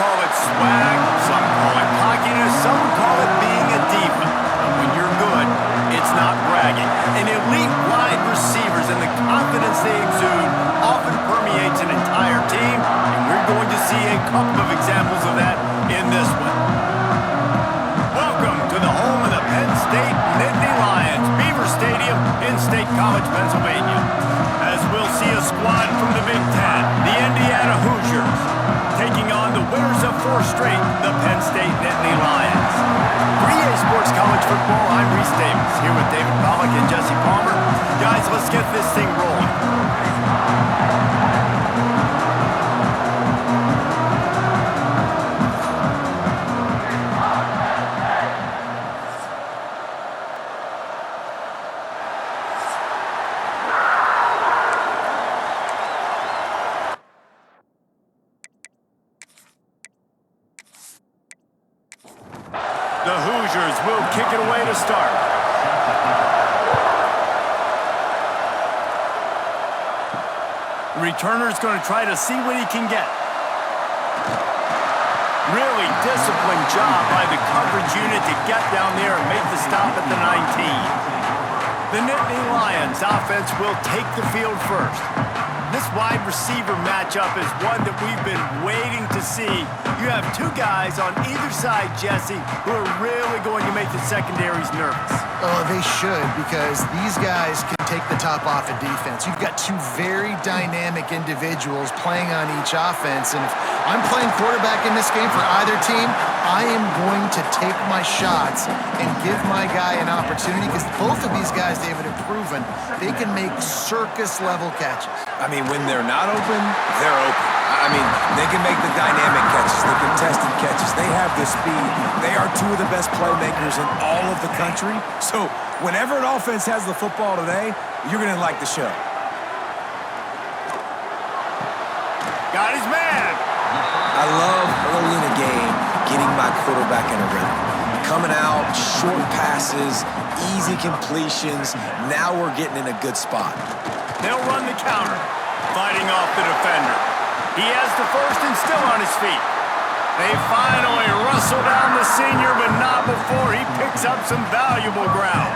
call it swag, some call it cockiness, some call it being a diva. But when you're good, it's not bragging. And elite wide receivers and the confidence they exude often permeates an entire team, and we're going to see a couple of examples of that in this one. Welcome to the home of the Penn State Nittany Lions, Beaver Stadium in State College, Pennsylvania. As we'll see a squad from the Big Ten, the Indiana Hoosiers, taking on the winners of 4 straight, the Penn State Nittany Lions. For EA Sports College Football, I'm Reese Davis, here with David Pollack and Jesse Palmer. Guys, let's get this thing rolling. The Hoosiers will kick it away to start. The returner's going to try to see what he can get. Really disciplined job by the coverage unit to get down there and make the stop at the 19. The Nittany Lions offense will take the field first. This wide receiver matchup is one that we've been waiting to see. You have 2 guys on either side, Jesse, who are really going to make the secondaries nervous. Oh, they should, because these guys can take the top off of defense. You've got 2 very dynamic individuals playing on each offense, and if I'm playing quarterback in this game for either team, I am going to take my shots and give my guy an opportunity, because both of these guys, David, have proven they can make circus-level catches. I mean, when they're not open, they're open. I mean, they can make the dynamic catches, the contested catches. They have the speed. They are 2 of the best playmakers in all of the country. So whenever an offense has the football today, you're going to like the show. Got his man. I love early in the game getting my quarterback in a rhythm. Coming out, short passes, easy completions. Now we're getting in a good spot. They'll run the counter, fighting off the defender. He has the first and still on his feet. They finally wrestle down the senior, but not before he picks up some valuable ground.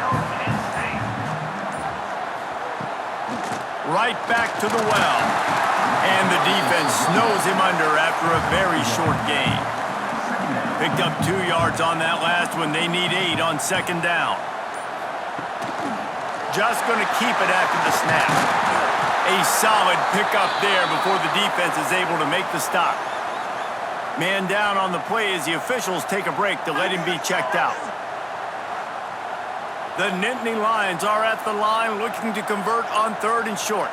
Right back to the well. And the defense snows him under after a very short gain. Picked up 2 yards on that last one. They need 8 on 2nd down. Just going to keep it after the snap. A solid pickup there before the defense is able to make the stop. Man down on the play as the officials take a break to let him be checked out. The Nittany Lions are at the line looking to convert on 3rd and short.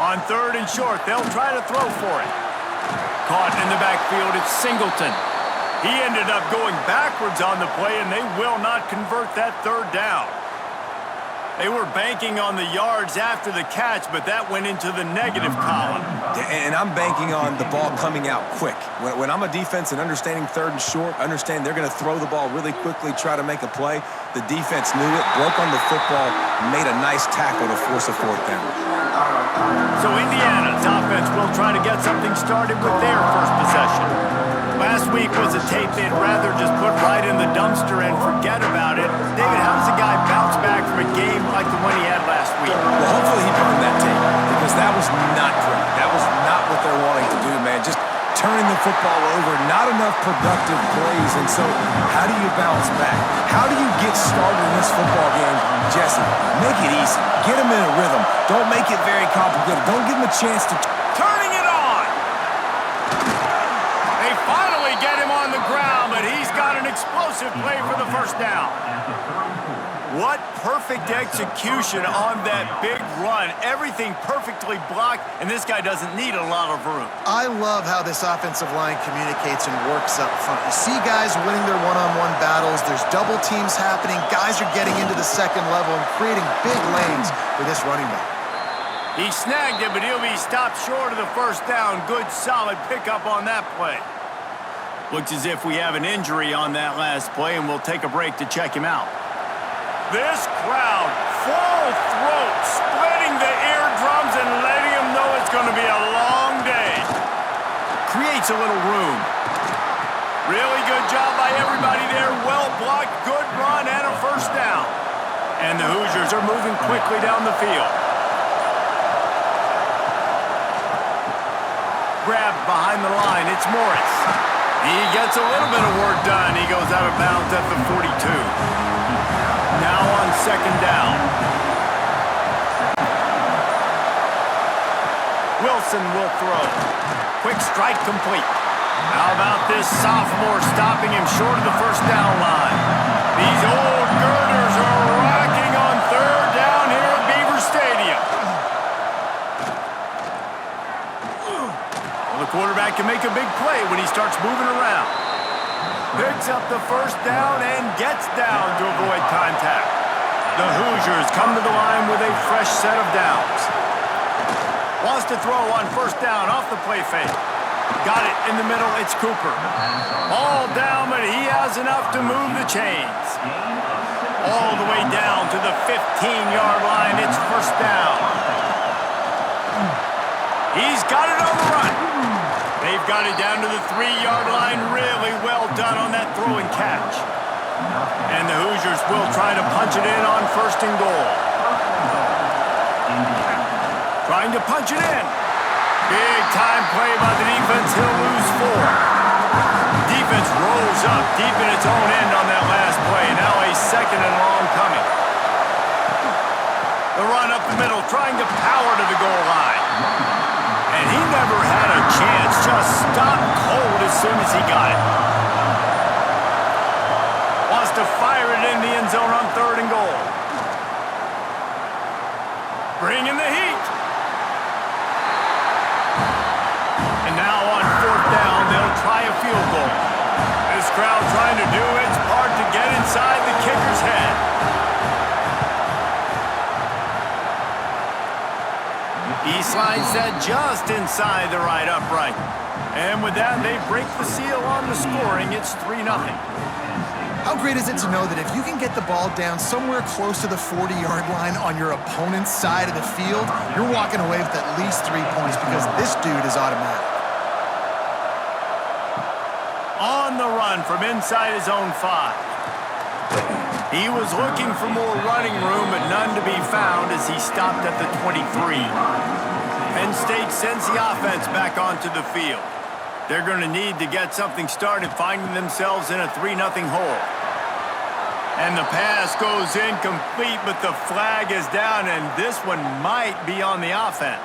On 3rd and short, they'll try to throw for it. Caught in the backfield, it's Singleton. He ended up going backwards on the play, and they will not convert that 3rd down. They were banking on the yards after the catch, but that went into the negative column. And I'm banking on the ball coming out quick. When I'm a defense and understanding 3rd and short, understand they're going to throw the ball really quickly, try to make a play. The defense knew it, broke on the football, made a nice tackle to force a 4th down. So Indiana's offense will try to get something started with their first possession. Last week was a tape they'd rather just put right in the dumpster and forget about it. David, how does a guy bounce back from a game like the one he had last week? Well, hopefully he burned that tape, because that was not great. That was not what they're wanting to do, man. Just turning the football over, not enough productive plays. And so how do you bounce back? How do you get started in this football game, Jesse? Make it easy. Get him in a rhythm. Don't make it very complicated. Don't give him a chance to... Turning it on! They finally get him on the ground, but he's got an explosive play for the 1st down. What perfect execution on that big run. Everything perfectly blocked, and this guy doesn't need a lot of room. I love how this offensive line communicates and works up front. You see guys winning their one-on-one battles. There's double teams happening. Guys are getting into the 2nd level and creating big lanes for this running back. He snagged it, but he'll be stopped short of the 1st down. Good, solid pickup on that play. Looks as if we have an injury on that last play, and we'll take a break to check him out. This crowd, full throat, splitting the eardrums and letting him know it's going to be a long day. Creates a little room. Really good job by everybody there. Well blocked, good run, and a first down. And the Hoosiers are moving quickly down the field. Grabbed behind the line, it's Morris. He gets a little bit of work done. He goes out of bounds at the 42. Now on second down. Wilson will throw. Quick strike complete. How about this sophomore stopping him short of the first down line? These old girders are rocking on third down here at Beaver Stadium. Well, the quarterback can make a big play when he starts moving around. Picks up the first down and gets down to avoid contact. The Hoosiers come to the line with a fresh set of downs. Wants to throw on first down off the play fake. Got it in the middle, it's Cooper. All down, but he has enough to move the chains. All the way down to the 15-yard line, it's first down. He's got it on the run. They've got it down to the 3-yard line. Really well done on that throw and catch. And the Hoosiers will try to punch it in on first and goal. Trying to punch it in. Big time play by the defense. He'll lose 4. Defense rolls up deep in its own end on that last play. Now a second and long coming. The run up the middle, trying to power to the goal line. And he never had a chance. Just stopped cold as soon as he got it. Wants to fire it in the end zone on third and goal. Bring in the heat. And now on fourth down, they'll try a field goal. This crowd trying to do its part to get inside the kicker's head. He slides that just inside the right upright. And with that, they break the seal on the scoring. It's 3-0. How great is it to know that if you can get the ball down somewhere close to the 40-yard line on your opponent's side of the field, you're walking away with at least 3 points because this dude is automatic. On the run from inside his own 5. He was looking for more running room, but none to be found as he stopped at the 23. Penn State sends the offense back onto the field. They're going to need to get something started, finding themselves in a 3-0 hole. And the pass goes incomplete, but the flag is down, and this one might be on the offense.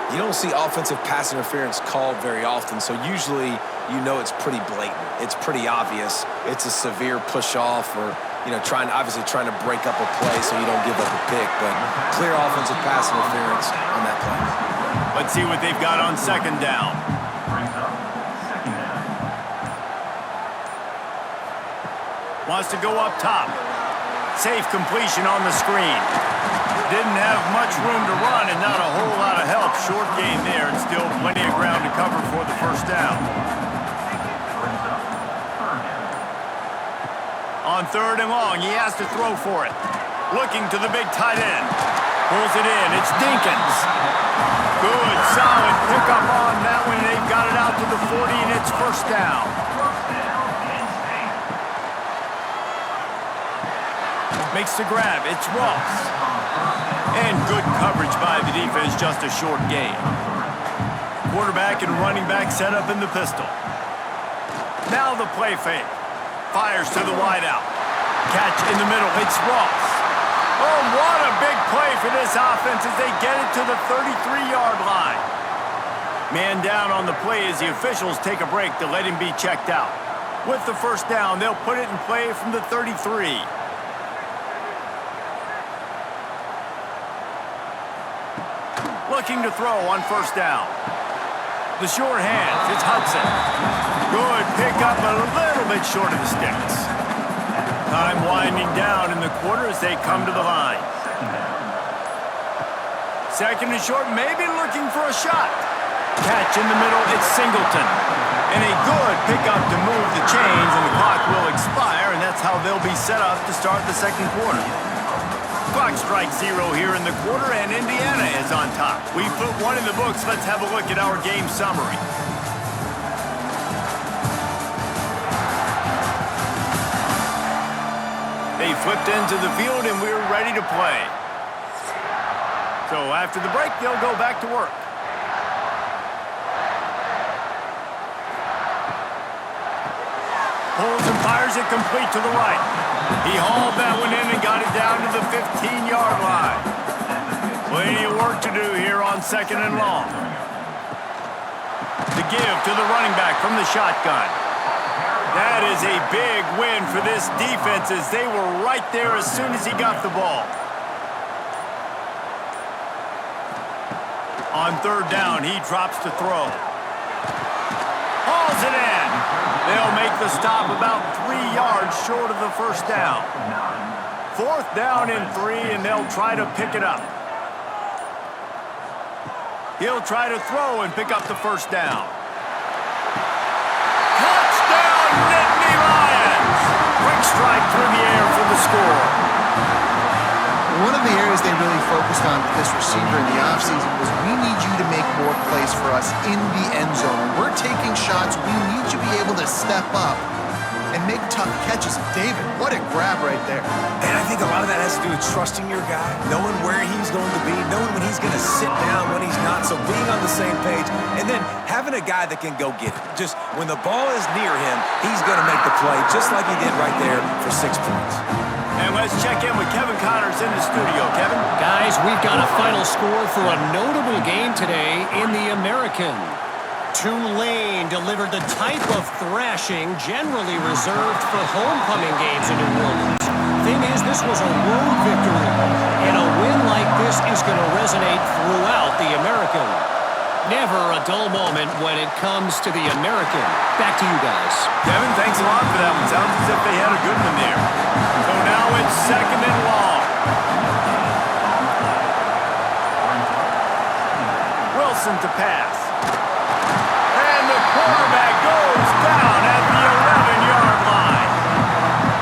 You don't see offensive pass interference called very often, so usually you know it's pretty blatant. It's pretty obvious. It's a severe push-off or, obviously trying to break up a play so you don't give up a pick, but clear offensive pass interference on that play. Let's see what they've got on second down. Wants to go up top. Safe completion on the screen. Didn't have much room to run and not a whole lot of help. Short game there and still plenty of ground to cover for the first down. On third and long, he has to throw for it. Looking to the big tight end. Pulls it in. It's Dinkins. Good, solid pickup on that one. They've got it out to the 40, and it's first down. Makes the grab. It's Ross. And good coverage by the defense, just a short gain. Quarterback and running back set up in the pistol. Now the play fake. Fires to the wideout. Catch in the middle. It's Ross. Oh, what a big play for this offense as they get it to the 33-yard line. Man down on the play as the officials take a break to let him be checked out. With the first down, they'll put it in play from the 33. Looking to throw on first down. The short hands, it's Hudson. Good pickup, a little bit short of the sticks. Time winding down in the quarter as they come to the line. Second and short, maybe looking for a shot. Catch in the middle, it's Singleton. And a good pickup to move the chains, and the clock will expire, and that's how they'll be set up to start the second quarter. Clock strikes 0 here in the quarter, and Indiana is on top. We've put one in the books. Let's have a look at our game summary. They flipped into the field, and we're ready to play. So after the break, they'll go back to work. Pulls and fires it complete to the right. He hauled that one in and got it down to the 15-yard line. Plenty of work to do here on 2nd and long. The give to the running back from the shotgun. That is a big win for this defense as they were right there as soon as he got the ball. On 3rd down, he drops to throw. Hauls it in. They'll make the stop about 3 yards short of the 1st down. 4th down and 3, and they'll try to pick it up. He'll try to throw and pick up the 1st down. Touchdown, Nittany Lions! Quick strike through the air for the score. One of the areas they really focused on with this receiver in the offseason was we need you to make more plays for us in the end zone. When we're taking shots, we need you to be able to step up and make tough catches. David, what a grab right there. And I think a lot of that has to do with trusting your guy, knowing where he's going to be, knowing when he's going to sit down, when he's not, so being on the same page, and then having a guy that can go get it. Just when the ball is near him, he's going to make the play, just like he did right there for 6 points. And let's check in with Kevin Connors in the studio. Kevin? Guys, we've got a final score for a notable game today in the American. Tulane delivered the type of thrashing generally reserved for homecoming games in New Orleans. Thing is, this was a road victory, and a win like this is going to resonate throughout the American. Never a dull moment when it comes to the American. Back to you guys. Kevin, thanks a lot for that one. Sounds as if they had a good one there. So now it's 2nd and long. Wilson to pass. And the quarterback goes down at the 11-yard line.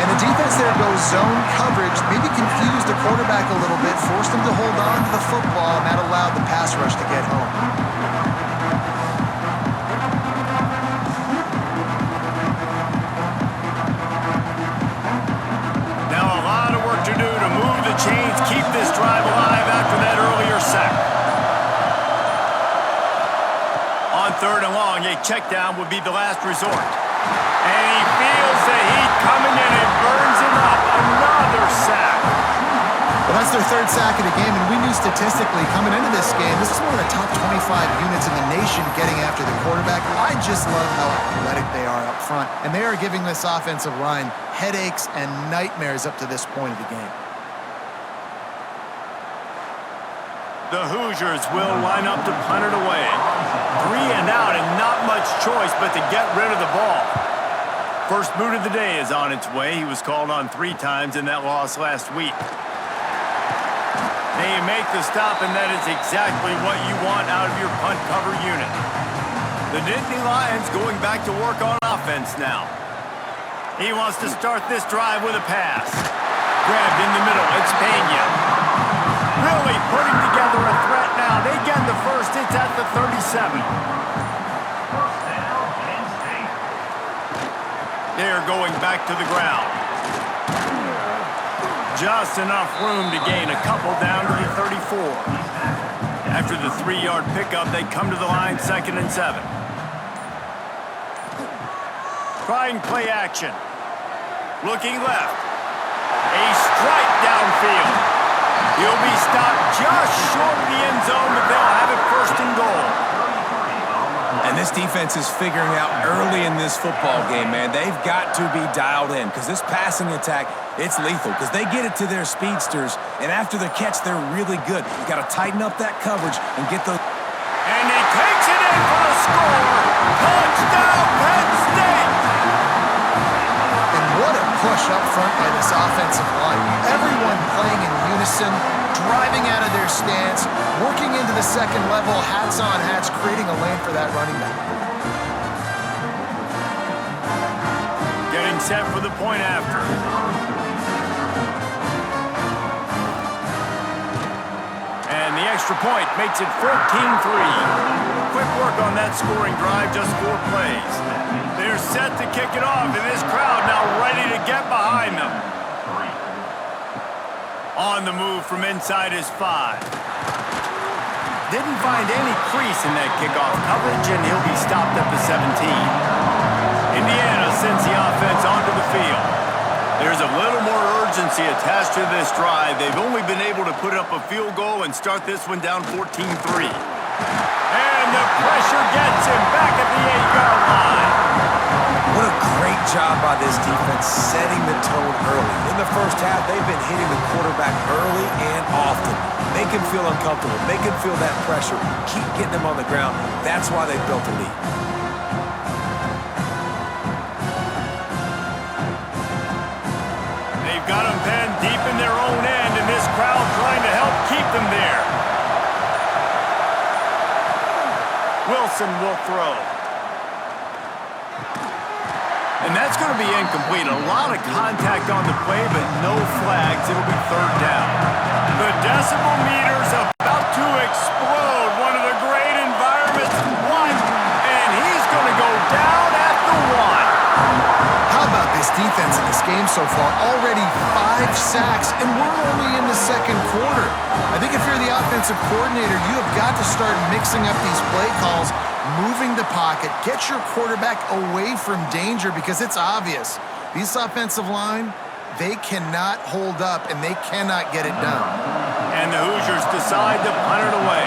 And the defense there goes zone coverage, maybe confused the quarterback a little bit, forced him to hold on to the football, and that allowed the pass rush to get home. Chains keep this drive alive after that earlier sack. On 3rd and long, a check down would be the last resort. And he feels the heat coming in and burns him up. Another sack. Well, that's their 3rd sack of the game, and we knew statistically coming into this game, this is one of the top 25 units in the nation getting after the quarterback. I just love how athletic they are up front, and they are giving this offensive line headaches and nightmares up to this point of the game. The Hoosiers will line up to punt it away. 3 and out and not much choice but to get rid of the ball. First boot of the day is on its way. He was called on 3 times in that loss last week. They make the stop, and that is exactly what you want out of your punt cover unit. The Nittany Lions going back to work on offense now. He wants to start this drive with a pass. Grabbed in the middle. It's Pena. Really putting together a threat now. They get the first. It's at the 37. They're going back to the ground. Just enough room to gain a couple down to the 34. After the 3-yard pickup, they come to the line 2nd and 7. Trying play action. Looking left. A strike downfield. He'll be stopped just short of the end zone, but they'll have it 1st and goal. And this defense is figuring out early in this football game, man. They've got to be dialed in because this passing attack, it's lethal because they get it to their speedsters, and after the catch, they're really good. You've got to tighten up that coverage and get those. And he takes it in for the score. Touchdown, Penn State! And what a push up front by this offensive line. Everyone playing in unison, driving out of their stance, working into the 2nd level, hats on hats, creating a lane for that running back. set for the point after. And the extra point makes it 14-3. Quick work on that scoring drive, just 4 plays. They're set to kick it off, and this crowd now ready to get behind them. On the move from inside his 5. Didn't find any crease in that kickoff coverage, and he'll be stopped at the 17. Indiana sends the offense onto the field. There's a little more urgency attached to this drive. They've only been able to put up a field goal and start this one down 14-3. And the pressure gets him back at the 8-yard line. What a great job by this defense setting the tone early. In the first half, they've been hitting the quarterback early and often. Make him feel uncomfortable. Make him feel that pressure. Keep getting him on the ground. That's why they built the lead. They've got him Penn deep in their own end, and this crowd trying to help keep them there. Wilson will throw. And that's going to be incomplete. A lot of contact on the play, but no flags. It'll be 3rd down. The decibel meter's about to explode. One of the great environments. And he's going to go down at the 1. How about this defense in this game so far? Already 5 sacks, and we're only in the second quarter. I think if you're the offensive coordinator, you have got to start mixing up these play calls, moving the pocket, get your quarterback away from danger, because it's obvious. These offensive line, they cannot hold up, and they cannot get it done. And the Hoosiers decide to punt it away.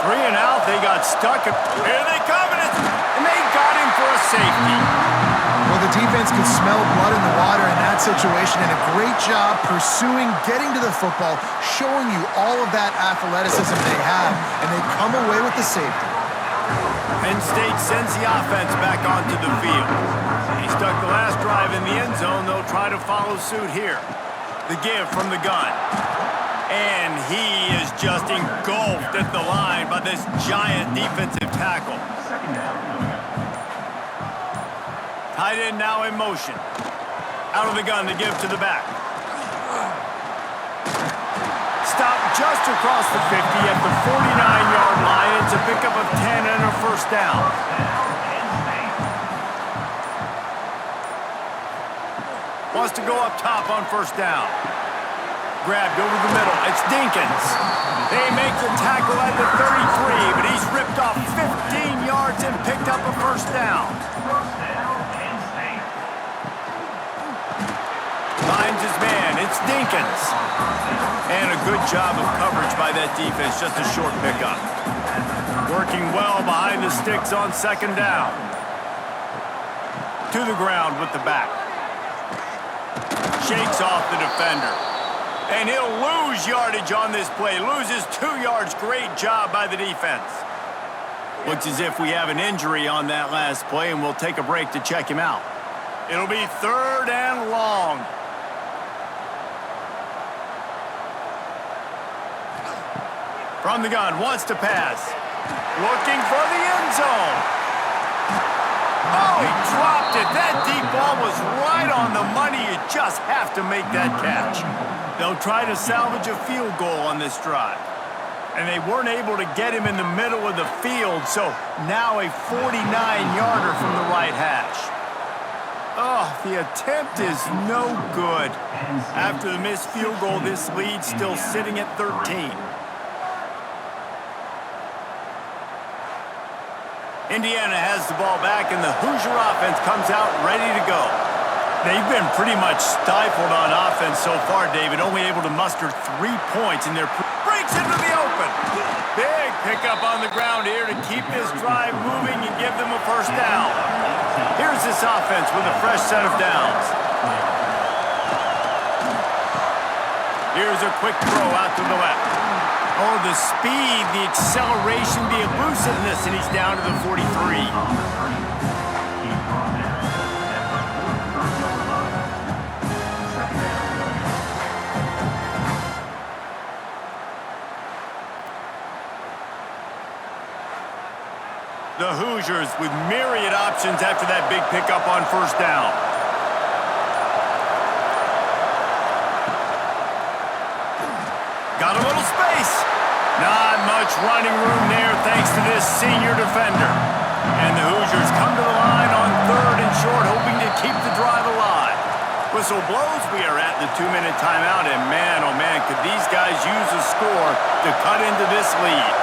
3 and out, they got stuck. Here they come, and they got him for a safety. Well, the defense could smell blood in the water in that situation, and a great job pursuing, getting to the football, showing you all of that athleticism they have, and they come away with the safety. Penn State sends the offense back onto the field. He stuck the last drive in the end zone. They'll try to follow suit here. The give from the gun. And he is just engulfed at the line by this giant defensive tackle. Tight end now in motion. Out of the gun to give to the back. Stop just across the 50 at the 49-yard line. It's a pickup of 10 and a 1st down. Wants to go up top on 1st down. Grabbed over the middle. It's Dinkins. They make the tackle at the 33, but he's ripped off 15 yards and picked up a 1st down. Finds his man. It's Dinkins. And a good job of coverage by that defense. Just a short pickup. Working well behind the sticks on 2nd down. To the ground with the back. Shakes off the defender. And he'll lose yardage on this play. Loses 2 yards. Great job by the defense. Looks as if we have an injury on that last play, and we'll take a break to check him out. It'll be 3rd and long. From the gun, wants to pass. Looking for the end zone. Oh, he dropped it. That deep ball was right on the money. You just have to make that catch. They'll try to salvage a field goal on this drive. And they weren't able to get him in the middle of the field, so now a 49-yarder from the right hash. Oh, the attempt is no good. After the missed field goal, this lead's still sitting at 13. Indiana has the ball back, and the Hoosier offense comes out ready to go. They've been pretty much stifled on offense so far, David, only able to muster 3 points in their breaks into the open. Big pickup on the ground here to keep this drive moving and give them a 1st down. Here's this offense with a fresh set of downs. Here's a quick throw out to the left. Oh, the speed, the acceleration, the elusiveness, and he's down to the 43. The Hoosiers with myriad options after that big pickup on 1st down. Got a little space. Not much running room there thanks to this senior defender. And the Hoosiers come to the line on 3rd and short, hoping to keep the drive alive. Whistle blows, we are at the 2-minute timeout, and man, oh man, could these guys use a score to cut into this lead.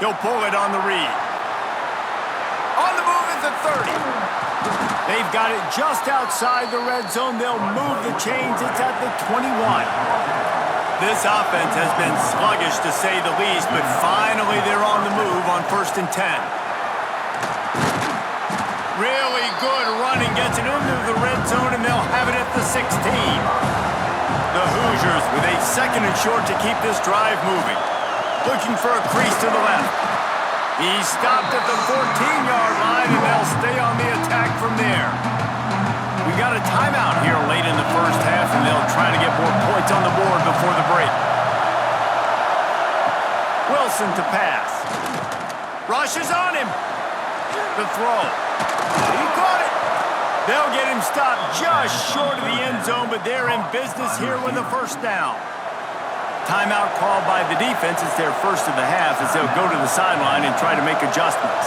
He'll pull it on the read. On the move at the 30. They've got it just outside the red zone. They'll move the chains. It's at the 21. This offense has been sluggish, to say the least, but finally they're on the move on 1st and 10. Really good running. Gets it into the red zone, and they'll have it at the 16. The Hoosiers with a 2nd and short to keep this drive moving. Looking for a crease to the left. He stopped at the 14-yard line, and they'll stay on the attack from there. We got a timeout here late in the first half, and they'll try to get more points on the board before the break. Wilson to pass. Rushes on him. The throw. He caught it. They'll get him stopped just short of the end zone, but they're in business here with a 1st down. Timeout called by the defense. It's their first of the half as they'll go to the sideline and try to make adjustments.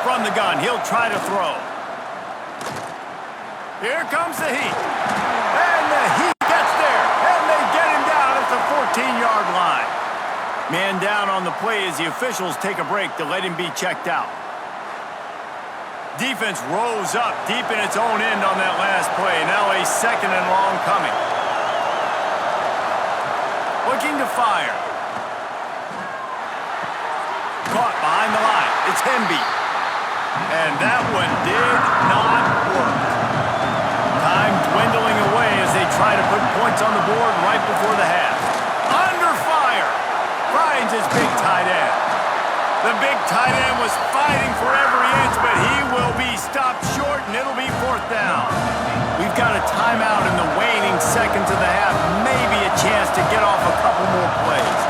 From the gun, he'll try to throw. Here comes the heat. And the heat gets there. And they get him down at the 14-yard line. Man down on the play as the officials take a break to let him be checked out. Defense rolls up deep in its own end on that last play. Now a 2nd and long coming. Looking to fire. Caught behind the line. It's Hemby. And that one did not work. Time dwindling away as they try to put points on the board right before the half. Under fire. Finds his big tight end. The big tight end was fighting for every inch, but he will be stopped short, and it'll be 4th down. We've got a timeout in the waning seconds of the half. Maybe a chance to get off a couple more plays.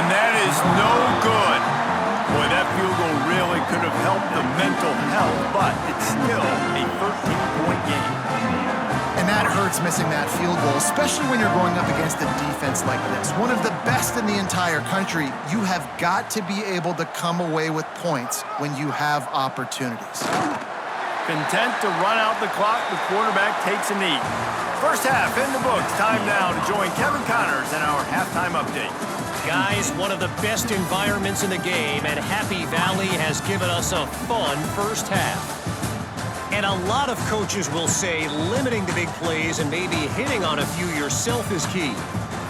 And that is no good. Boy, that field goal really could have helped the mental health, but it's still a 13-point game. And that hurts, missing that field goal, especially when you're going up against a defense like this. One of the best in the entire country. You have got to be able to come away with points when you have opportunities. Content to run out the clock, the quarterback takes a knee. First half in the books. Time now to join Kevin Connors in our halftime update. Guys, one of the best environments in the game, and Happy Valley has given us a fun first half. And a lot of coaches will say limiting the big plays and maybe hitting on a few yourself is key.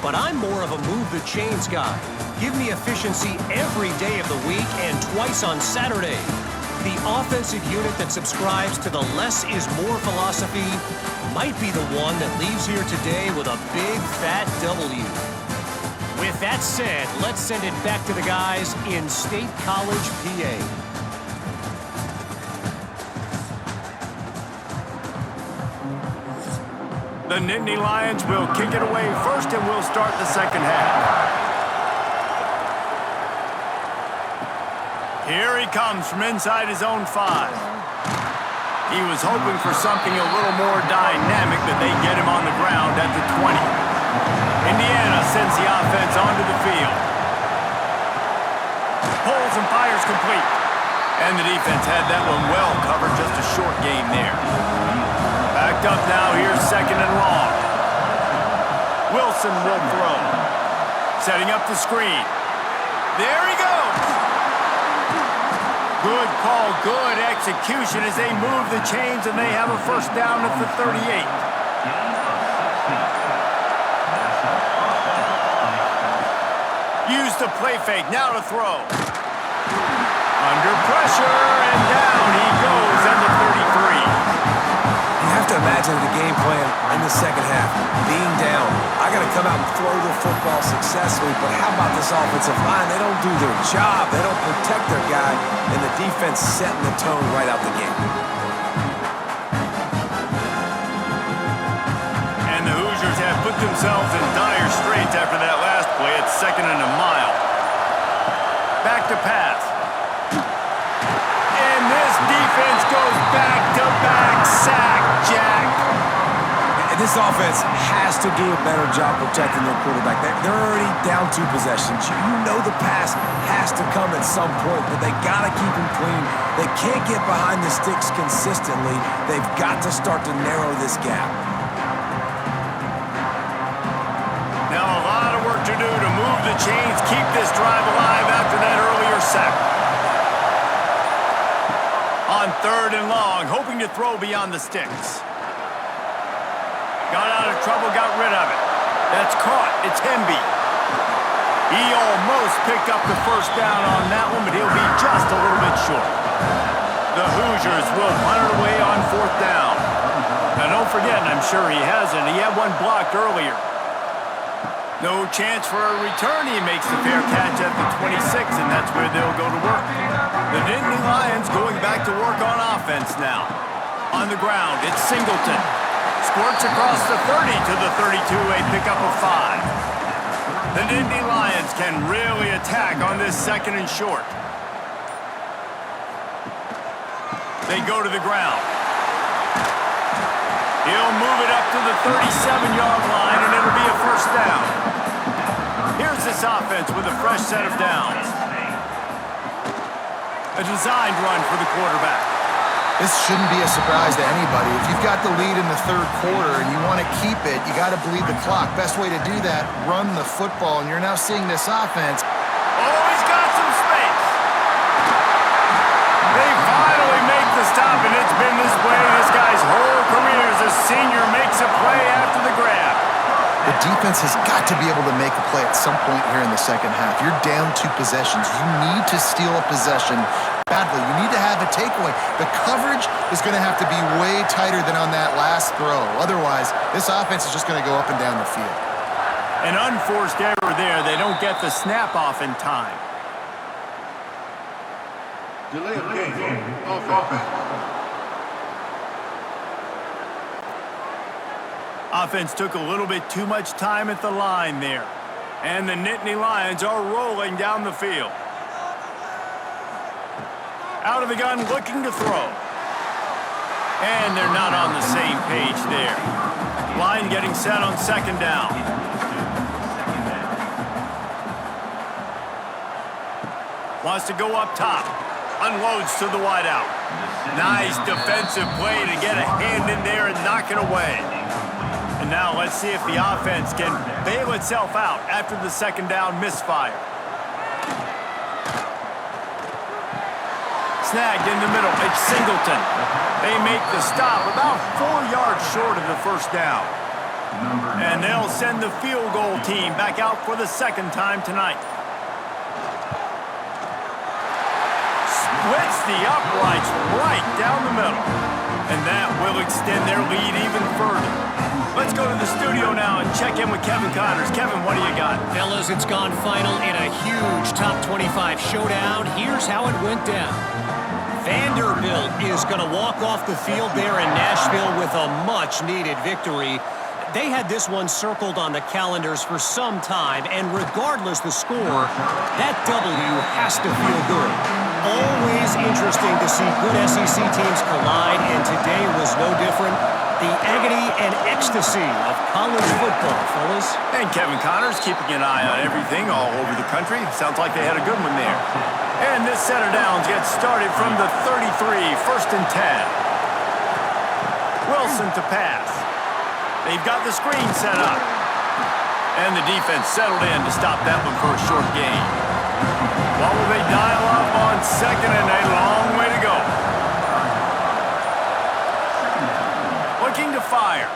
But I'm more of a move the chains guy. Give me efficiency every day of the week and twice on Saturday. The offensive unit that subscribes to the less is more philosophy might be the one that leaves here today with a big fat W. With that said, let's send it back to the guys in State College, PA. The Nittany Lions will kick it away first, and we'll start the second half. Here he comes from inside his own 5. He was hoping for something a little more dynamic, but they get him on the ground at the 20. Indiana sends the offense onto the field. Pulls and fires complete. And the defense had that one well covered, just a short game there. Backed up now, here's 2nd and long. Wilson will throw. Setting up the screen. There he goes. Good call, good execution as they move the chains, and they have a 1st down at the 38. Use the play fake, now to throw. Under pressure, and down he goes at the 33. You have to imagine the game plan in the second half. Being down, I got to come out and throw the football successfully, but how about this offensive line? They don't do their job. They don't protect their guy, and the defense setting the tone right out the game. And the Hoosiers have put themselves in dire straits after that last play. It's 2nd and a mile. Back to pass. And this defense goes back to This offense has to do a better job protecting their quarterback. They're already down 2 possessions. You know the pass has to come at some point, but they got to keep him clean. They can't get behind the sticks consistently. They've got to start to narrow this gap. Now a lot of work to do to move the chains, keep this drive alive after that earlier sack. On 3rd and long, hoping to throw beyond the sticks. Got out of trouble, got rid of it. That's caught. It's Hemby. He almost picked up the first down on that one, but he'll be just a little bit short. The Hoosiers will punt it away on 4th down. Now, don't forget, and I'm sure he hasn't, he had one blocked earlier. No chance for a return. He makes the fair catch at the 26, and that's where they'll go to work. The Nittany Lions going back to work on offense now. On the ground, it's Singleton. Squirts across the 30 to the 32, a pickup of 5. The Nittany Lions can really attack on this 2nd and short. They go to the ground. He'll move it up to the 37-yard line, and it'll be a 1st down. Here's this offense with a fresh set of downs. A designed run for the quarterback. This shouldn't be a surprise to anybody. If you've got the lead in the 3rd quarter and you want to keep it, you got to bleed the clock. Best way to do that, run the football, and you're now seeing this offense. Oh, he's got some space. They finally make the stop, and it's been this way this guy's whole career as a senior makes a play after the grab. The defense has got to be able to make a play at some point here in the 2nd half. You're down 2 possessions. You need to steal a possession badly. You need to have a takeaway. The coverage is going to have to be way tighter than on that last throw. Otherwise, this offense is just going to go up and down the field. An unforced error there. They don't get the snap off in time. Delay of game. Offense. Offense took a little bit too much time at the line there. And the Nittany Lions are rolling down the field. Out of the gun, looking to throw. And they're not on the same page there. Line getting set on 2nd down. Wants to go up top. Unloads to the wideout. Nice defensive play to get a hand in there and knock it away. And now let's see if the offense can bail itself out after the 2nd down misfire. Snagged in the middle. It's Singleton. They make the stop about 4 yards short of the 1st down. And they'll send the field goal team back out for the 2nd time tonight. Splits the uprights right down the middle. And that will extend their lead even further. Let's go to the studio now and check in with Kevin Connors. Kevin, what do you got? Fellas, it's gone final in a huge top 25 showdown. Here's how it went down. Vanderbilt is going to walk off the field there in Nashville with a much-needed victory. They had this one circled on the calendars for some time, and regardless the score, that W has to feel good. Always interesting to see good SEC teams collide, and today was no different. The agony and ecstasy of college football, fellas. And Kevin Connors keeping an eye on everything all over the country. Sounds like they had a good one there. And this set of downs gets started from the 33, 1st and 10. Wilson to pass. They've got the screen set up. And the defense settled in to stop that one for a short gain. What will they dial up on 2nd and a long way to go? Looking to fire.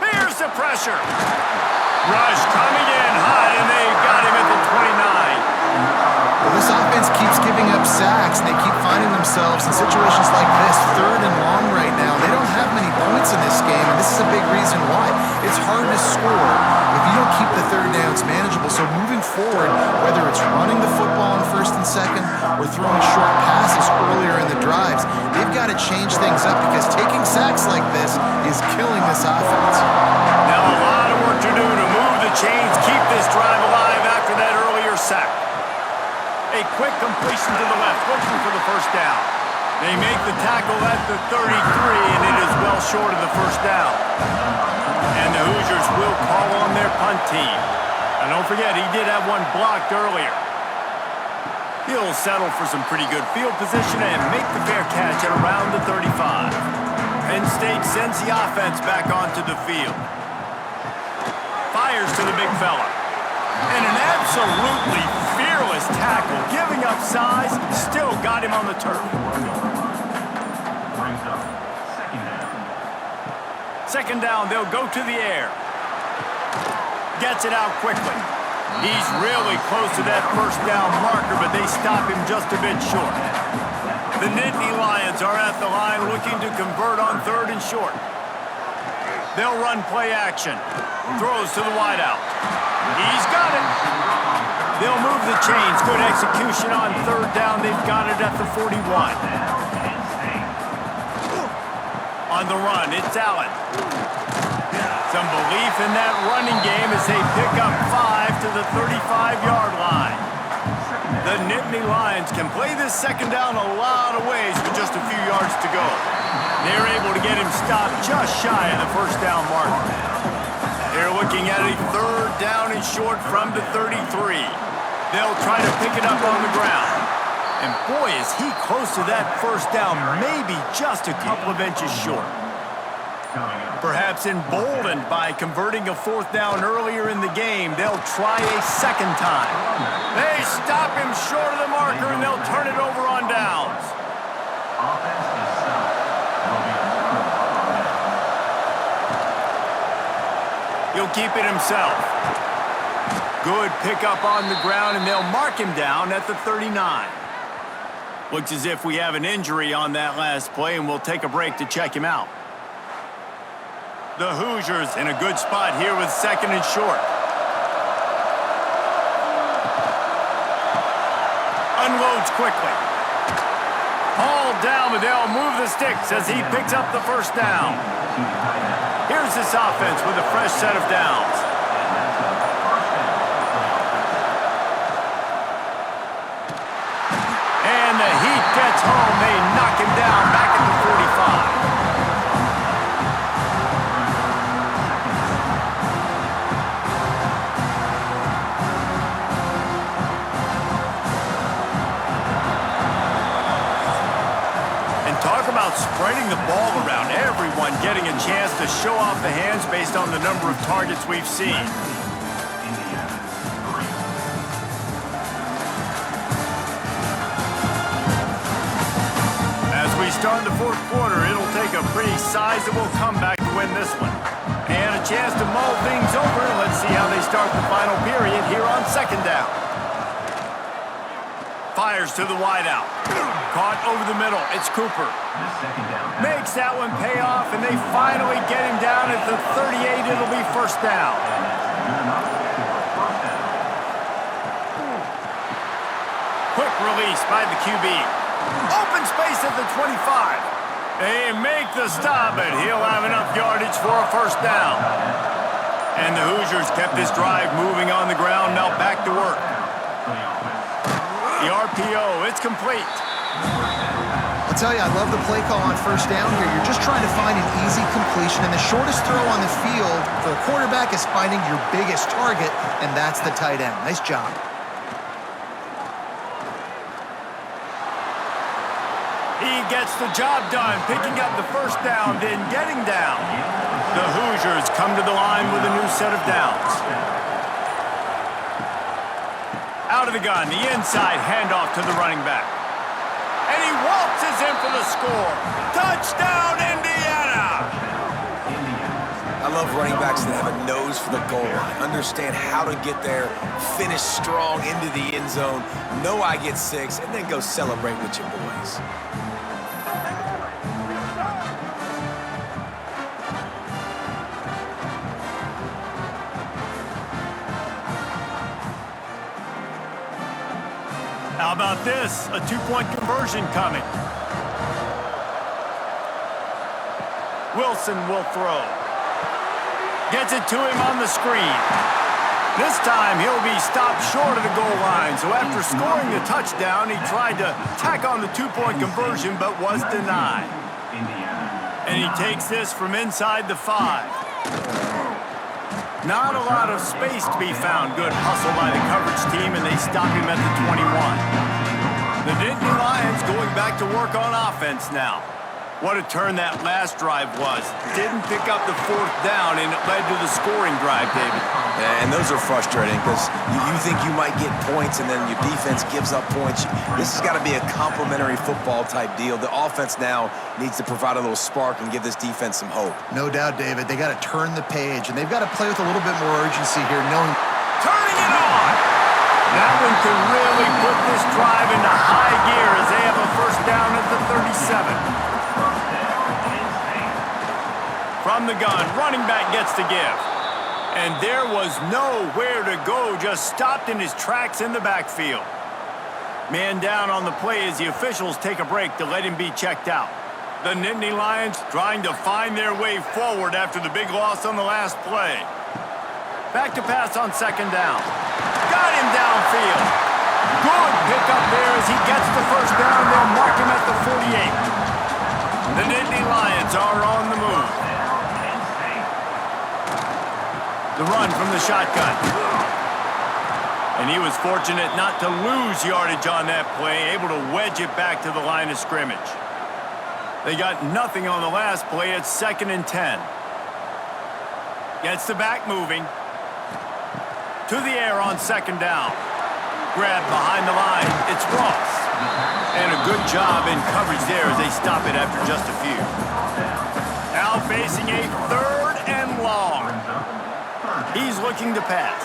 Here's the pressure. Rush coming in high, and they've got him at the 29. Well, this offense keeps giving up sacks, and they keep finding themselves in situations like this, 3rd and long right now. They don't have many points in this game, and this is a big reason why. It's hard to score if you don't keep the 3rd downs manageable. So moving forward, whether it's running the football on 1st and 2nd or throwing short passes earlier in the drives, they've got to change things up because taking sacks like this is killing this offense. Now a lot of work to do to move the chains, keep this drive alive after that earlier sack. A quick completion to the left, looking for the 1st down. They make the tackle at the 33, and it is well short of the first down. And the Hoosiers will call on their punt team. And don't forget, he did have one blocked earlier. He'll settle for some pretty good field position and make the fair catch at around the 35. Penn State sends the offense back onto the field. Fires to the big fella. And an absolutely fearless tackle, giving up size, still got him on the turf. Second down, they'll go to the air. Gets it out quickly. He's really close to that first down marker, but they stop him just a bit short. The Nittany Lions are at the line looking to convert on 3rd and short. They'll run play action. Throws to the wideout. He's got it. They'll move the chains. Good execution on 3rd down. They've got it at the 41. On the run, it's Allen. Some belief in that running game as they pick up 5 to the 35-yard line. The Nittany Lions can play this second down a lot of ways with just a few yards to go. They're able to get him stopped just shy of the first down marker. They're looking at a 3rd down and short from the 33. They'll try to pick it up on the ground. And boy, is he close to that first down, maybe just a couple of inches short. Perhaps emboldened by converting a 4th down earlier in the game, they'll try a second time. They stop him short of the marker, and they'll turn it over on downs. He'll keep it himself. Good pickup on the ground, and they'll mark him down at the 39. Looks as if we have an injury on that last play, and we'll take a break to check him out. The Hoosiers in a good spot here with 2nd and short. Unloads quickly. Hauled down, but they'll move the sticks as he picks up the first down. Here's this offense with a fresh set of downs. And the heat gets home. They knock him down back at the 45. Talk about spreading the ball around. Everyone getting a chance to show off the hands based on the number of targets we've seen. As we start the 4th quarter, it'll take a pretty sizable comeback to win this one. And a chance to mull things over. Let's see how they start the final period here on 2nd down. Fires to the wideout. Caught over the middle. It's Cooper. Makes that one pay off, and they finally get him down at the 38. It'll be first down. Quick release by the QB. Open space at the 25. They make the stop, but he'll have enough yardage for a first down. And the Hoosiers kept this drive moving on the ground. Now back to work. The RPO, it's complete. I'll tell you, I love the play call on first down here. You're just trying to find an easy completion, and the shortest throw on the field for a quarterback is finding your biggest target, and that's the tight end. Nice job. He gets the job done, picking up the first down, then getting down. The Hoosiers come to the line with a new set of downs. Out of the gun, the inside handoff to the running back. And he waltzes in for the score. Touchdown, Indiana! I love running backs that have a nose for the goal line, understand how to get there, finish strong into the end zone, know I get 6, and then go celebrate with your boys. How about this? A 2-point conversion coming. Wilson will throw. Gets it to him on the screen. This time, he'll be stopped short of the goal line. So after scoring the touchdown, he tried to tack on the two-point conversion, but was denied. And he takes this from inside the 5. Not a lot of space to be found. Good hustle by the coverage team, and they stop him at the 21. The Nittany Lions going back to work on offense now. What a turn that last drive was. Didn't pick up the 4th down, and it led to the scoring drive, David. Yeah, and those are frustrating because you think you might get points and then your defense gives up points. This has got to be a complementary football type deal. The offense now needs to provide a little spark and give this defense some hope. No doubt, David. They got to turn the page, and they've got to play with a little bit more urgency here, knowing... Turning it on! That one could really put this drive into high gear as they have a first down at the 37. From the gun, running back gets to give. And there was nowhere to go, just stopped in his tracks in the backfield. Man down on the play as the officials take a break to let him be checked out. The Nittany Lions trying to find their way forward after the big loss on the last play. Back to pass on second down. Got him downfield. Good pickup there as he gets the first down. They'll mark him at the 48. The Nittany Lions are on the move. The run from the shotgun. And he was fortunate not to lose yardage on that play, able to wedge it back to the line of scrimmage. They got nothing on the last play. It's 2nd and 10. Gets the back moving. To the air on second down. Grab behind the line. It's Ross. And a good job in coverage there as they stop it after just a few. Now facing a 3rd and long. He's looking to pass.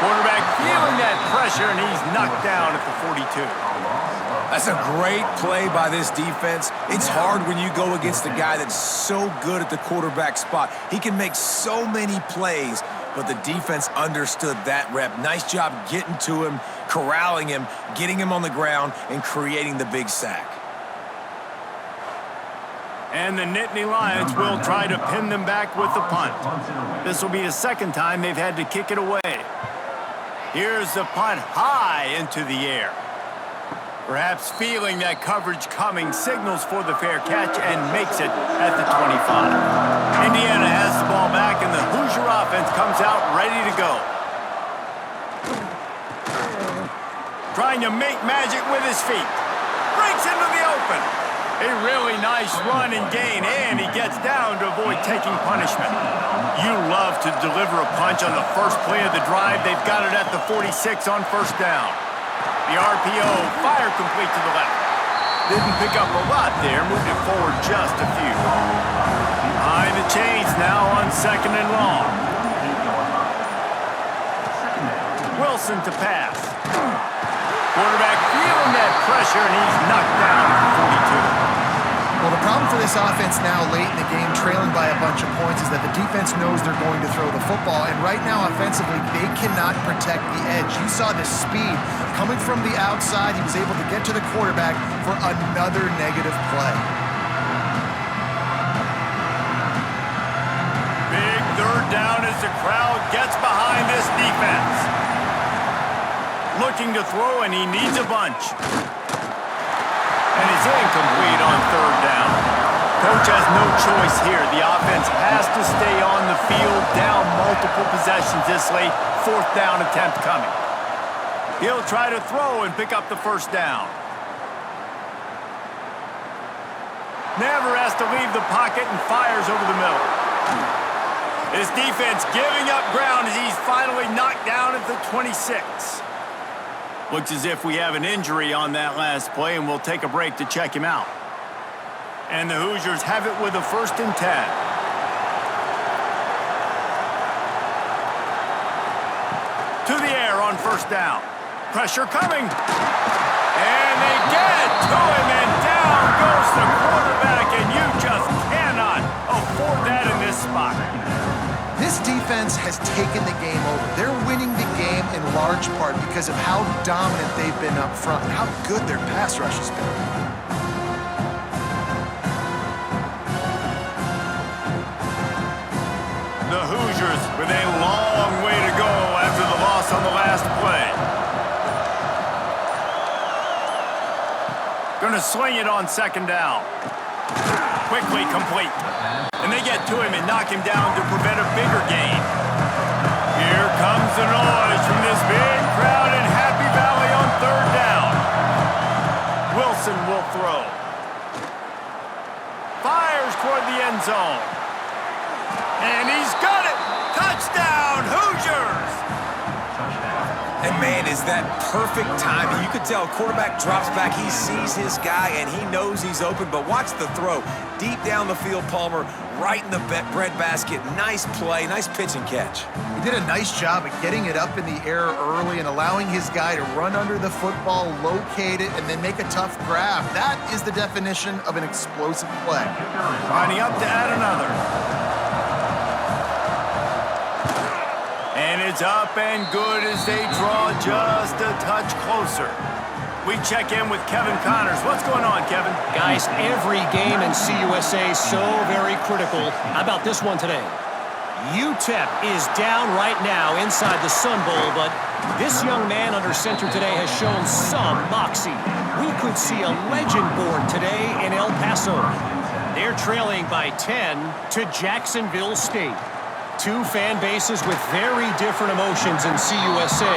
Quarterback feeling that pressure, and he's knocked down at the 42. That's a great play by this defense. It's hard when you go against a guy that's so good at the quarterback spot. He can make so many plays, but the defense understood that rep. Nice job getting to him, corralling him, getting him on the ground, and creating the big sack. And the Nittany Lions will try to pin them back with the punt. This will be the 2nd time they've had to kick it away. Here's the punt high into the air. Perhaps feeling that coverage coming, signals for the fair catch and makes it at the 25. Indiana has the ball back, and the Hoosier offense comes out ready to go. Trying to make magic with his feet. Breaks into the open. A really nice run and gain, and he gets down to avoid taking punishment. You love to deliver a punch on the first play of the drive. They've got it at the 46 on first down. The RPO, fire complete to the left. Didn't pick up a lot there, moved it forward just a few. Behind the chains now on 2nd and long. Wilson to pass. Quarterback feeling that pressure, and he's knocked down at the 42. Well, the problem for this offense now late in the game, trailing by a bunch of points, is that the defense knows they're going to throw the football. And right now, offensively, they cannot protect the edge. You saw the speed coming from the outside. He was able to get to the quarterback for another negative play. Big 3rd down as the crowd gets behind this defense. Looking to throw, and he needs a bunch. And it's incomplete on 3rd down. Coach has no choice here. The offense has to stay on the field, down multiple possessions this late. 4th down attempt coming. He'll try to throw and pick up the first down. Never has to leave the pocket and fires over the middle. His defense giving up ground as he's finally knocked down at the 26. Looks as if we have an injury on that last play, and we'll take a break to check him out. And the Hoosiers have it with a 1st and 10. To the air on first down. Pressure coming. And they get to him, and down goes the quarterback, and you just cannot afford that in this spot. This defense has taken the game over. They're winning the game in large part because of how dominant they've been up front and how good their pass rush has been. The Hoosiers with a long Gonna sling it on second down. Quickly complete. And they get to him and knock him down to prevent a bigger gain. Here comes the noise from this big crowd in Happy Valley on third down. Wilson will throw. Fires toward the end zone. And he's got it! Touchdown, Hoosiers! And, man, is that perfect timing. You could tell quarterback drops back. He sees his guy, and he knows he's open. But watch the throw. Deep down the field, Palmer, right in the breadbasket. Nice play, nice pitch and catch. He did a nice job of getting it up in the air early and allowing his guy to run under the football, locate it, and then make a tough grab. That is the definition of an explosive play. Lining up to add another. And it's up and good as they draw just a touch closer. We check in with Kevin Connors. What's going on, Kevin? Guys, every game in CUSA is so very critical. How about this one today? UTEP is down right now inside the Sun Bowl, but this young man under center today has shown some moxie. We could see a legend born today in El Paso. They're trailing by 10 to Jacksonville State. Two fan bases with very different emotions in CUSA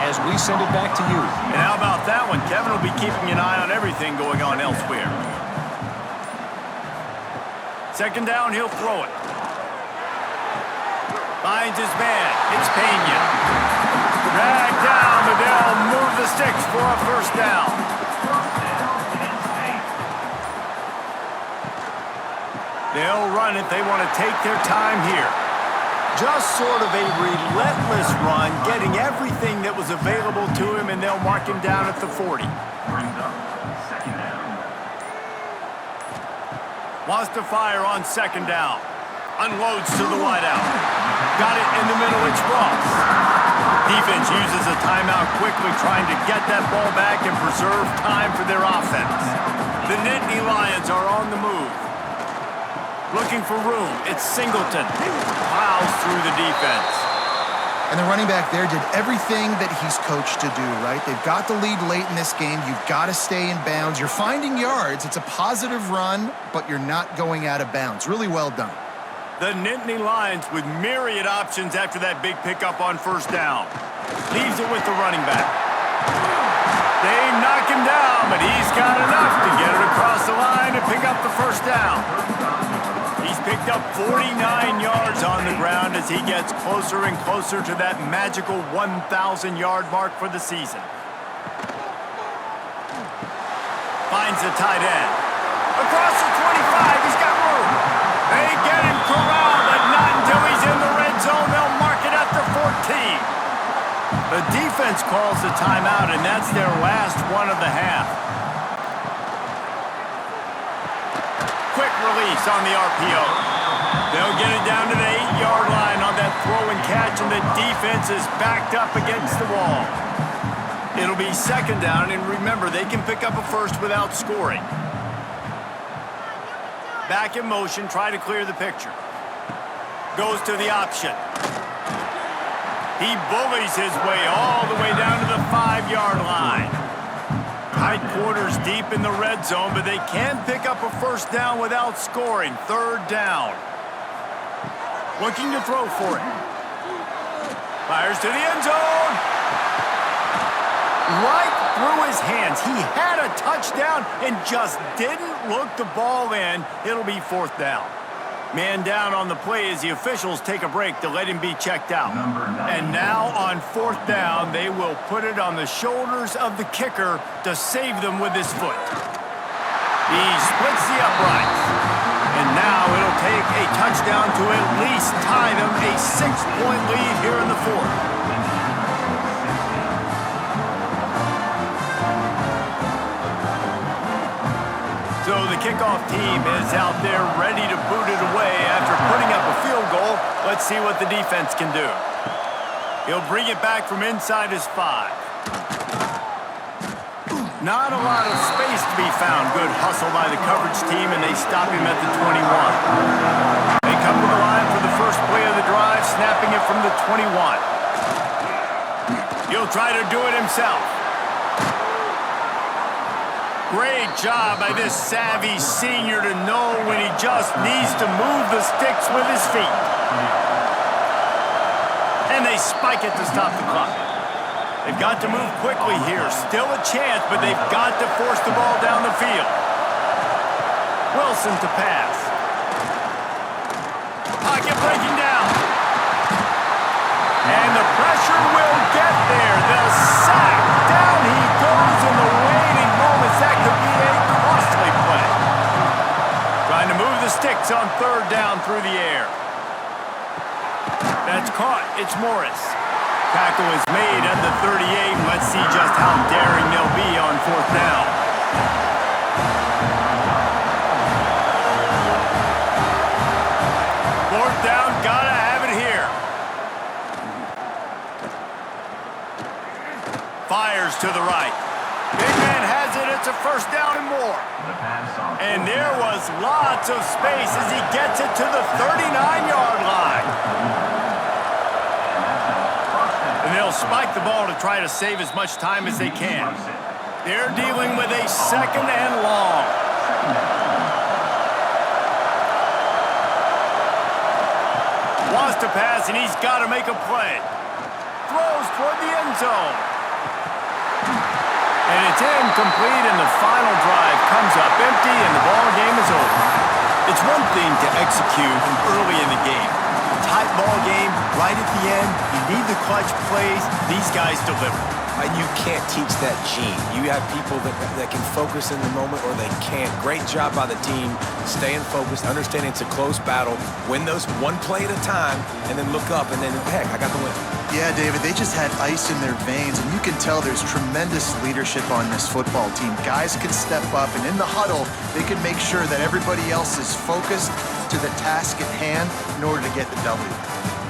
as we send it back to you. And how about that one? Kevin will be keeping an eye on everything going on elsewhere. Second down, he'll throw it. Finds his man. It's Pena. Dragged down, but they'll move the sticks for a first down. They'll run it. They want to take their time here. Just sort of a relentless run, getting everything that was available to him, and they'll mark him down at the 40. Wants to fire on second down. Unloads to the wideout. Got it in the middle, it's Ross. Defense uses a timeout quickly, trying to get that ball back and preserve time for their offense. The Nittany Lions are on the move. Looking for room. It's Singleton. Plows through the defense. And the running back there did everything that he's coached to do, right? They've got the lead late in this game. You've got to stay in bounds. You're finding yards. It's a positive run, but you're not going out of bounds. Really well done. The Nittany Lions with myriad options after that big pickup on first down. Leaves it with the running back. They knock him down, but he's got enough to get it across the line and pick up the first down. He's picked up 49 yards on the ground as he gets closer and closer to that magical 1,000-yard mark for the season. Finds the tight end. Across the 25, he's got room. They get him corralled, but not until he's in the red zone. They'll mark it at the 14. The defense calls the timeout, and that's their last one of the half. Quick release on the RPO. They'll get it down to the 8-yard line on that throw and catch, and the defense is backed up against the wall. It'll be second down, and remember, they can pick up a first without scoring. Back in motion, try to clear the picture. Goes to the option. He bullies his way all the way down to the 5-yard line. Tight quarters deep in the red zone, but they can't pick up a first down without scoring. Third down. Looking to throw for it. Fires to the end zone. Right through his hands. He had a touchdown and just didn't look the ball in. It'll be fourth down. Man down on the play as the officials take a break to let him be checked out. And now on fourth down, they will put it on the shoulders of the kicker to save them with his foot. He splits the uprights. And now it'll take a touchdown to at least tie them a 6-point lead here in the fourth. So the kickoff team is out there ready to boot it away after putting up a field goal. Let's see what the defense can do. He'll bring it back from inside his 5. Not a lot of space to be found. Good hustle by the coverage team, and they stop him at the 21. They come to the line for the first play of the drive, snapping it from the 21. He'll try to do it himself. Great job by this savvy senior to know when he just needs to move the sticks with his feet. And they spike it to stop the clock. They've got to move quickly here. Still a chance, but they've got to force the ball down the field. Wilson to pass. Pocket breaking down. And the pressure will get there. The sack. Down he goes in the waning moments. That could be a costly play. Trying to move the sticks on third down through the air. That's caught. It's Morris. Tackle is made at the 38. Let's see just how daring they'll be on fourth down. Fourth down, gotta have it here. Fires to the right. Big man has it. It's a first down and more. And there was lots of space as he gets it to the 39-yard line. And they'll spike the ball to try to save as much time as they can. They're dealing with a second and long. Wants to pass, and he's got to make a play. Throws toward the end zone. And it's incomplete, and the final drive comes up empty, and the ball game is over. It's one thing to execute early in the game. Tight ball game, right at the end. You need the clutch plays. These guys deliver. And you can't teach that gene. You have people that can focus in the moment or they can't. Great job by the team, staying focused, understanding it's a close battle, win those one play at a time, and then look up, and then, heck, I got the win. Yeah, David, they just had ice in their veins, and you can tell there's tremendous leadership on this football team. Guys can step up, and in the huddle, they can make sure that everybody else is focused to the task at hand in order to get the W.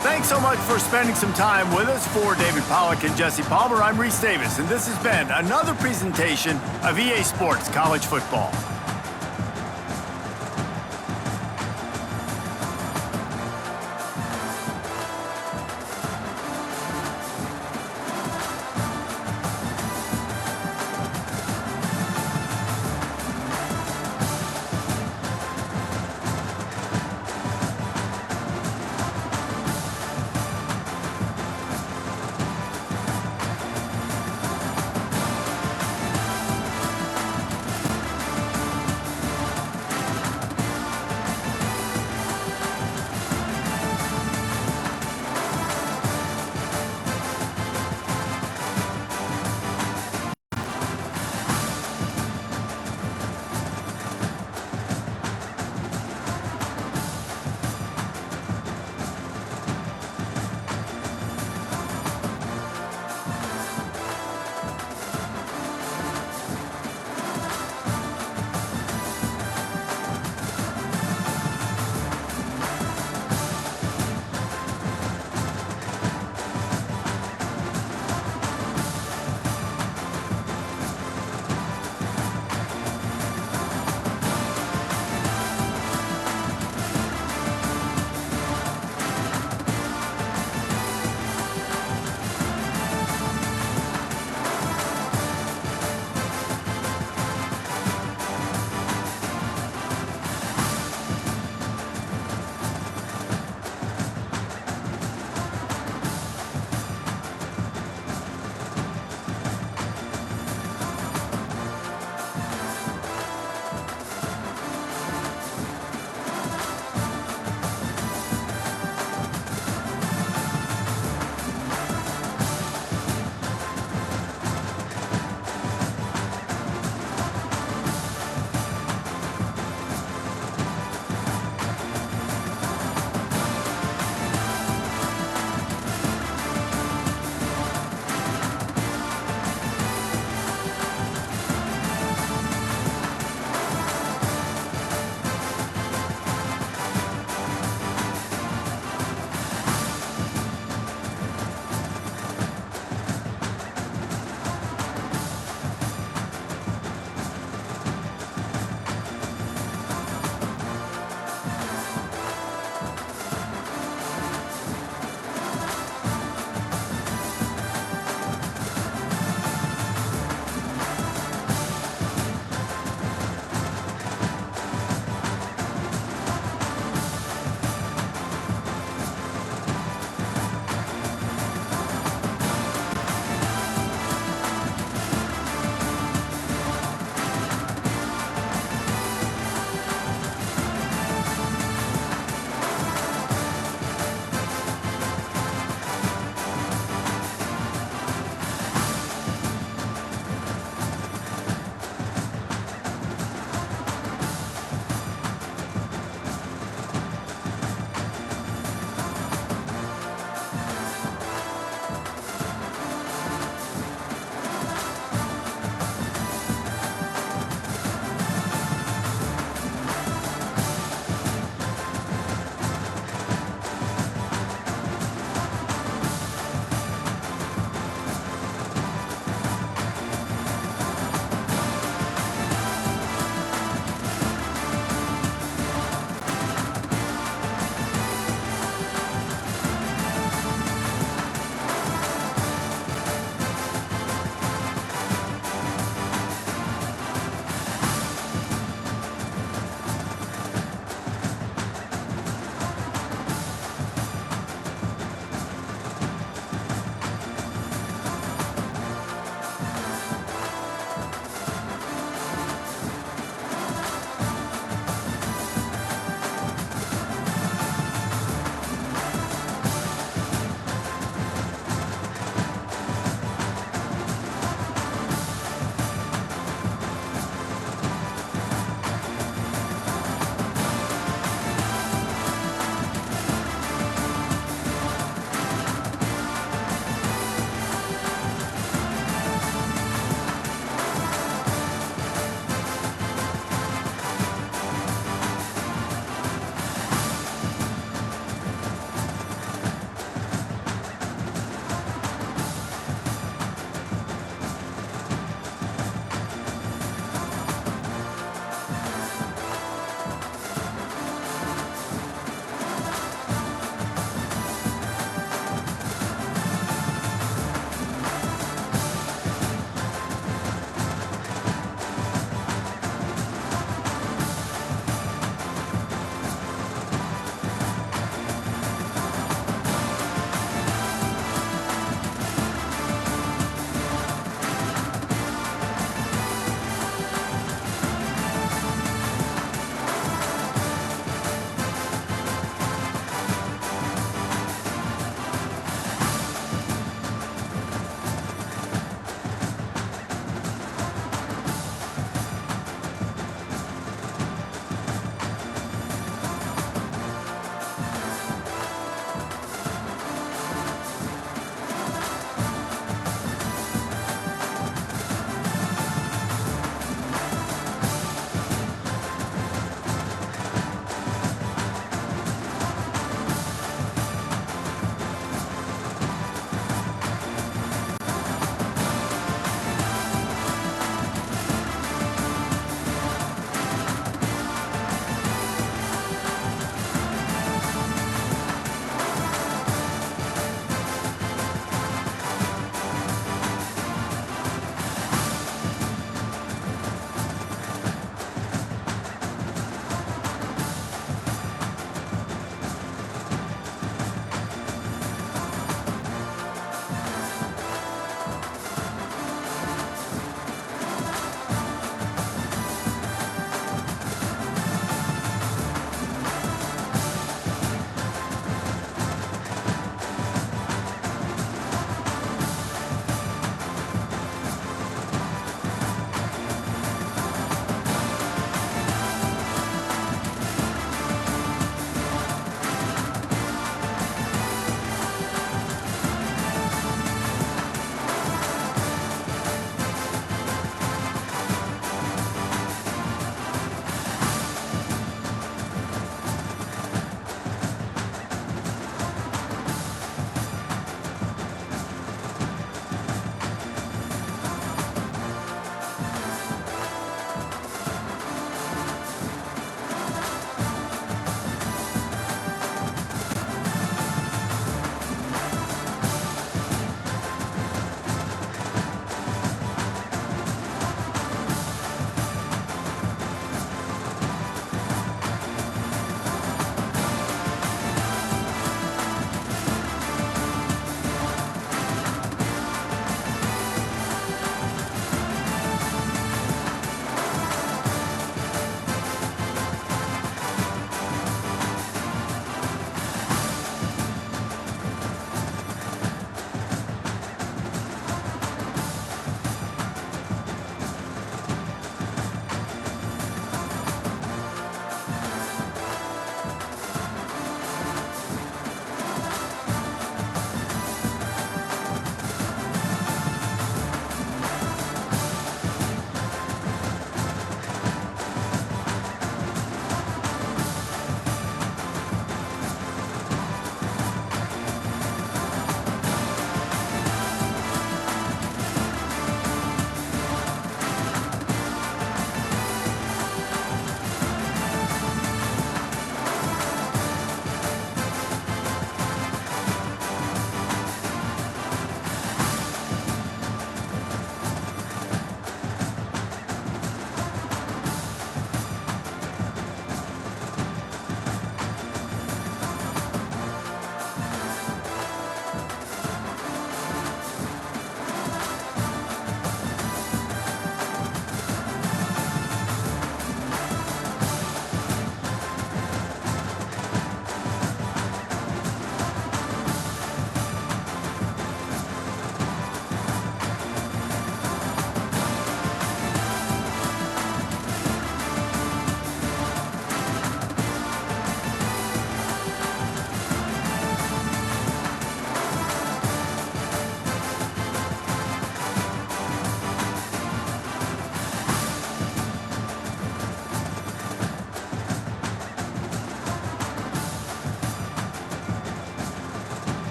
Thanks so much for spending some time with us. For David Pollack and Jesse Palmer, I'm Reese Davis, and this has been another presentation of EA Sports College Football.